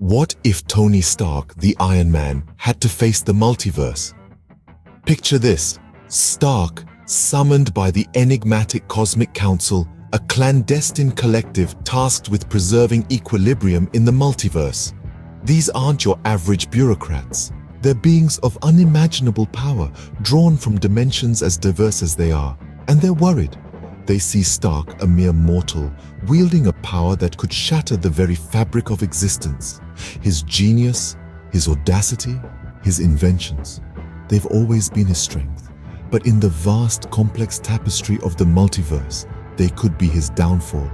What if Tony Stark, the Iron Man, had to face the multiverse? Picture this: Stark, summoned by the enigmatic Cosmic Council, a clandestine collective tasked with preserving equilibrium in the multiverse. These aren't your average bureaucrats. They're beings of unimaginable power, drawn from dimensions as diverse as they are. And they're worried. They see Stark, a mere mortal, wielding a power that could shatter the very fabric of existence. His genius, his audacity, his inventions, they've always been his strength. But in the vast, complex tapestry of the multiverse, they could be his downfall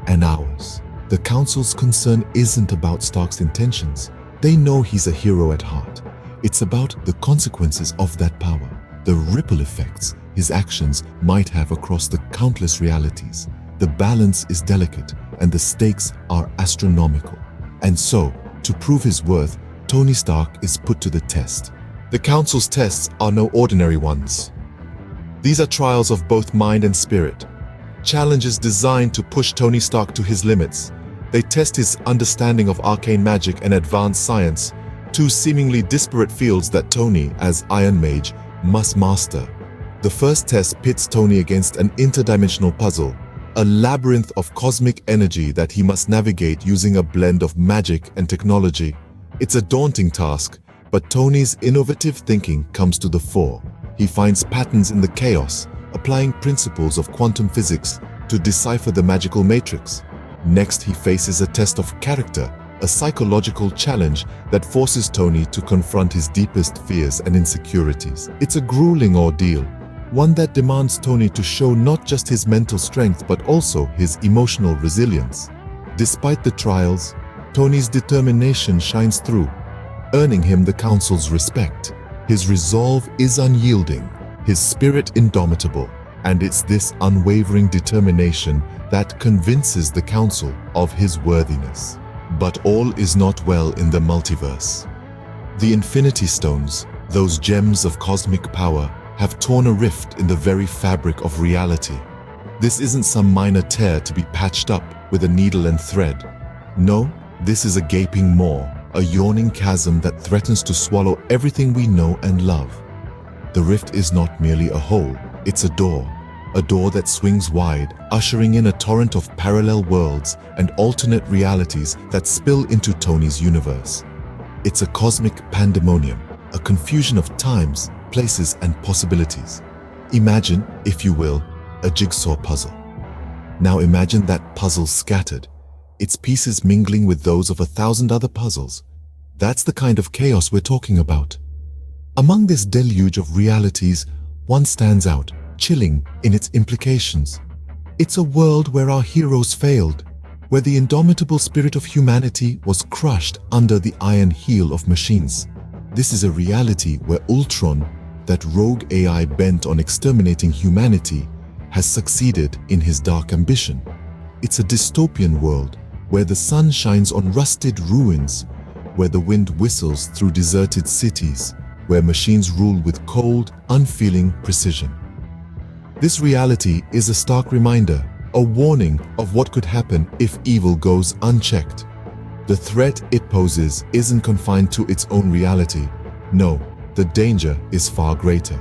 and ours. The Council's concern isn't about Stark's intentions. They know he's a hero at heart. It's about the consequences of that power, the ripple effects his actions might have across the countless realities. The balance is delicate and the stakes are astronomical. And so, to prove his worth, Tony Stark is put to the test. The Council's tests are no ordinary ones. These are trials of both mind and spirit, challenges designed to push Tony Stark to his limits. They test his understanding of arcane magic and advanced science, two seemingly disparate fields that Tony, as Iron Mage, must master. The first test pits Tony against an interdimensional puzzle, a labyrinth of cosmic energy that he must navigate using a blend of magic and technology. It's a daunting task, but Tony's innovative thinking comes to the fore. He finds patterns in the chaos, applying principles of quantum physics to decipher the magical matrix. Next, he faces a test of character, a psychological challenge that forces Tony to confront his deepest fears and insecurities. It's a grueling ordeal, one that demands Tony to show not just his mental strength but also his emotional resilience. Despite the trials, Tony's determination shines through, earning him the Council's respect. His resolve is unyielding, his spirit indomitable, and it's this unwavering determination that convinces the Council of his worthiness. But all is not well in the multiverse. The Infinity Stones, those gems of cosmic power, have torn a rift in the very fabric of reality. This isn't some minor tear to be patched up with a needle and thread. No, this is a gaping maw, a yawning chasm that threatens to swallow everything we know and love. The rift is not merely a hole, it's a door that swings wide, ushering in a torrent of parallel worlds and alternate realities that spill into Tony's universe. It's a cosmic pandemonium, a confusion of times, places, and possibilities. Imagine, if you will, a jigsaw puzzle. Now imagine that puzzle scattered, its pieces mingling with those of 1,000 other puzzles. That's the kind of chaos we're talking about. Among this deluge of realities, one stands out, chilling in its implications. It's a world where our heroes failed, where the indomitable spirit of humanity was crushed under the iron heel of machines. This is a reality where Ultron, that rogue AI bent on exterminating humanity, has succeeded in his dark ambition. It's a dystopian world where the sun shines on rusted ruins, where the wind whistles through deserted cities, where machines rule with cold, unfeeling precision. This reality is a stark reminder, a warning of what could happen if evil goes unchecked. The threat it poses isn't confined to its own reality. No, the danger is far greater.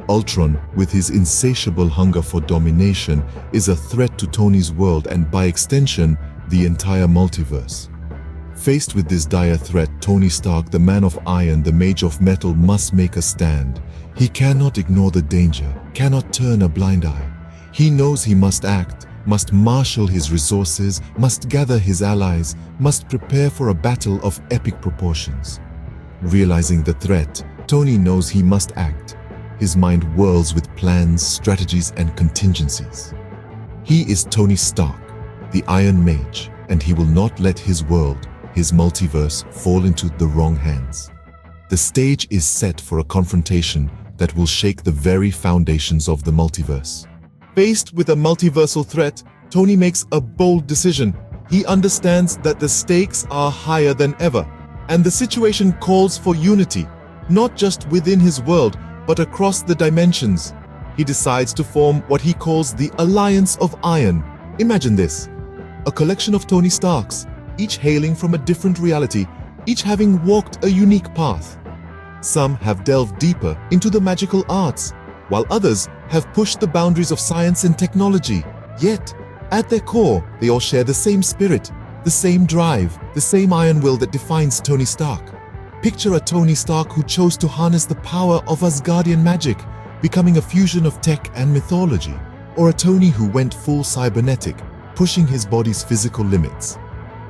Ultron, with his insatiable hunger for domination, is a threat to Tony's world and, by extension, the entire multiverse. Faced with this dire threat, Tony Stark, the Man of Iron, the Mage of Metal, must make a stand. He cannot ignore the danger, cannot turn a blind eye. He knows he must act, must marshal his resources, must gather his allies, must prepare for a battle of epic proportions. Realizing the threat, Tony knows he must act. His mind whirls with plans, strategies, and contingencies. He is Tony Stark, the Iron Mage, and he will not let his world, his multiverse, fall into the wrong hands. The stage is set for a confrontation that will shake the very foundations of the multiverse. Faced with a multiversal threat, Tony makes a bold decision. He understands that the stakes are higher than ever, and the situation calls for unity, not just within his world, but across the dimensions. He decides to form what he calls the Alliance of Iron. Imagine this: a collection of Tony Starks, each hailing from a different reality, each having walked a unique path. Some have delved deeper into the magical arts, while others have pushed the boundaries of science and technology. Yet, at their core, they all share the same spirit, the same drive, the same iron will that defines Tony Stark. Picture a Tony Stark who chose to harness the power of Asgardian magic, becoming a fusion of tech and mythology, or a Tony who went full cybernetic, pushing his body's physical limits.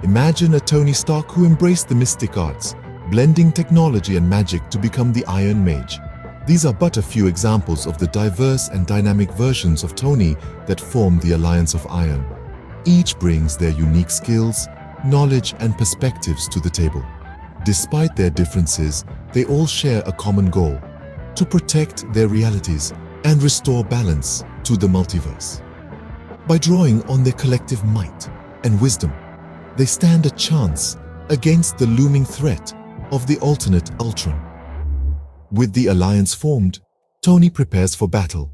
Imagine a Tony Stark who embraced the mystic arts, blending technology and magic to become the Iron Mage. These are but a few examples of the diverse and dynamic versions of Tony that form the Alliance of Iron. Each brings their unique skills, knowledge, and perspectives to the table. Despite their differences, they all share a common goal: to protect their realities and restore balance to the multiverse. By drawing on their collective might and wisdom, they stand a chance against the looming threat of the alternate Ultron. With the alliance formed, Tony prepares for battle.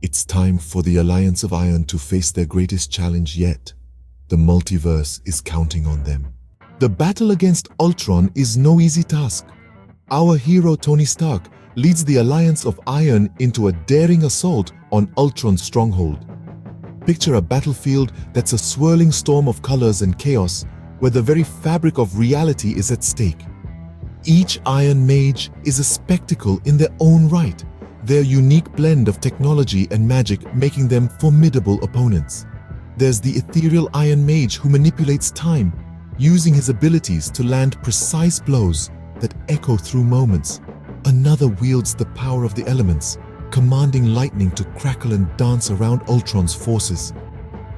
It's time for the Alliance of Iron to face their greatest challenge yet. The multiverse is counting on them. The battle against Ultron is no easy task. Our hero Tony Stark leads the Alliance of Iron into a daring assault on Ultron's stronghold. Picture a battlefield that's a swirling storm of colors and chaos, where the very fabric of reality is at stake. Each Iron Mage is a spectacle in their own right, their unique blend of technology and magic making them formidable opponents. There's the ethereal Iron Mage who manipulates time, using his abilities to land precise blows that echo through moments. Another wields the power of the elements, commanding lightning to crackle and dance around Ultron's forces.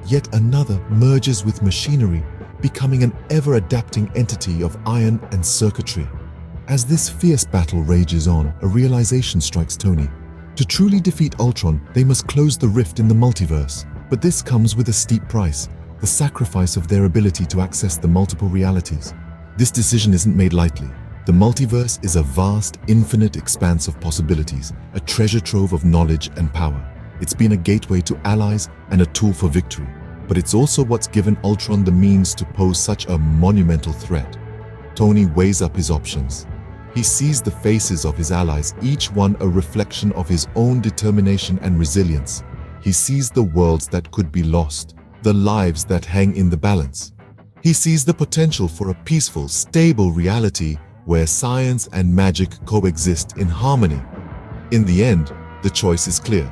Yet another merges with machinery, becoming an ever-adapting entity of iron and circuitry. As this fierce battle rages on, a realization strikes Tony. To truly defeat Ultron, they must close the rift in the multiverse. But this comes with a steep price, the sacrifice of their ability to access the multiple realities. This decision isn't made lightly. The multiverse is a vast, infinite expanse of possibilities, a treasure trove of knowledge and power. It's been a gateway to allies and a tool for victory. But it's also what's given Ultron the means to pose such a monumental threat. Tony weighs up his options. He sees the faces of his allies, each one a reflection of his own determination and resilience. He sees the worlds that could be lost, the lives that hang in the balance. He sees the potential for a peaceful, stable reality where science and magic coexist in harmony. In the end, the choice is clear.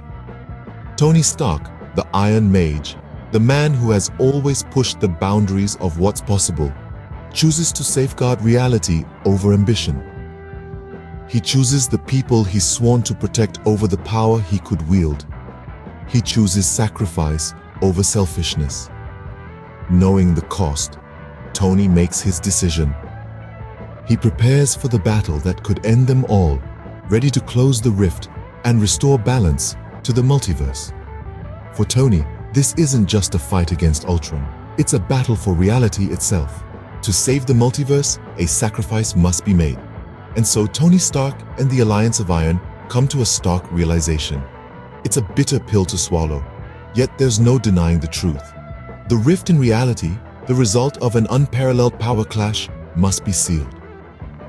Tony Stark, the Iron Mage, the man who has always pushed the boundaries of what's possible, chooses to safeguard reality over ambition. He chooses the people he's sworn to protect over the power he could wield. He chooses sacrifice over selfishness. Knowing the cost, Tony makes his decision. He prepares for the battle that could end them all, ready to close the rift and restore balance to the multiverse. For Tony, this isn't just a fight against Ultron. It's a battle for reality itself. To save the multiverse, a sacrifice must be made. And so Tony Stark and the Alliance of Iron come to a stark realization. It's a bitter pill to swallow, yet there's no denying the truth. The rift in reality, the result of an unparalleled power clash, must be sealed.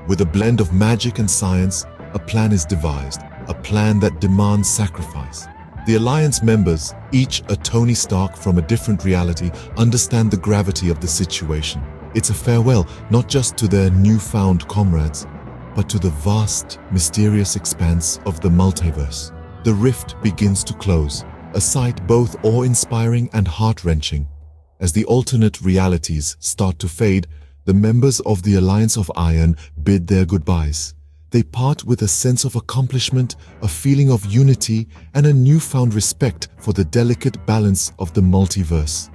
With a blend of magic and science, a plan is devised, a plan that demands sacrifice. The Alliance members, each a Tony Stark from a different reality, understand the gravity of the situation. It's a farewell not just to their newfound comrades, but to the vast, mysterious expanse of the multiverse. The rift begins to close, a sight both awe-inspiring and heart-wrenching. As the alternate realities start to fade, the members of the Alliance of Iron bid their goodbyes. They part with a sense of accomplishment, a feeling of unity, and a newfound respect for the delicate balance of the multiverse.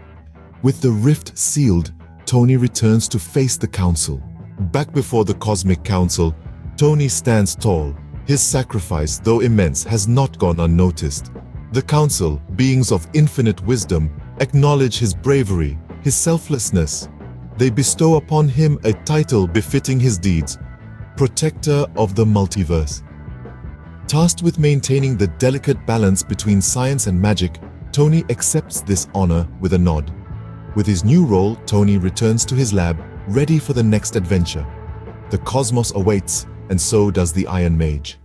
With the rift sealed, Tony returns to face the Council. Back before the Cosmic Council, Tony stands tall. His sacrifice, though immense, has not gone unnoticed. The Council, beings of infinite wisdom, acknowledge his bravery, his selflessness. They bestow upon him a title befitting his deeds, Protector of the Multiverse. Tasked with maintaining the delicate balance between science and magic, Tony accepts this honor with a nod. With his new role, Tony returns to his lab, ready for the next adventure. The cosmos awaits, and so does the Iron Mage.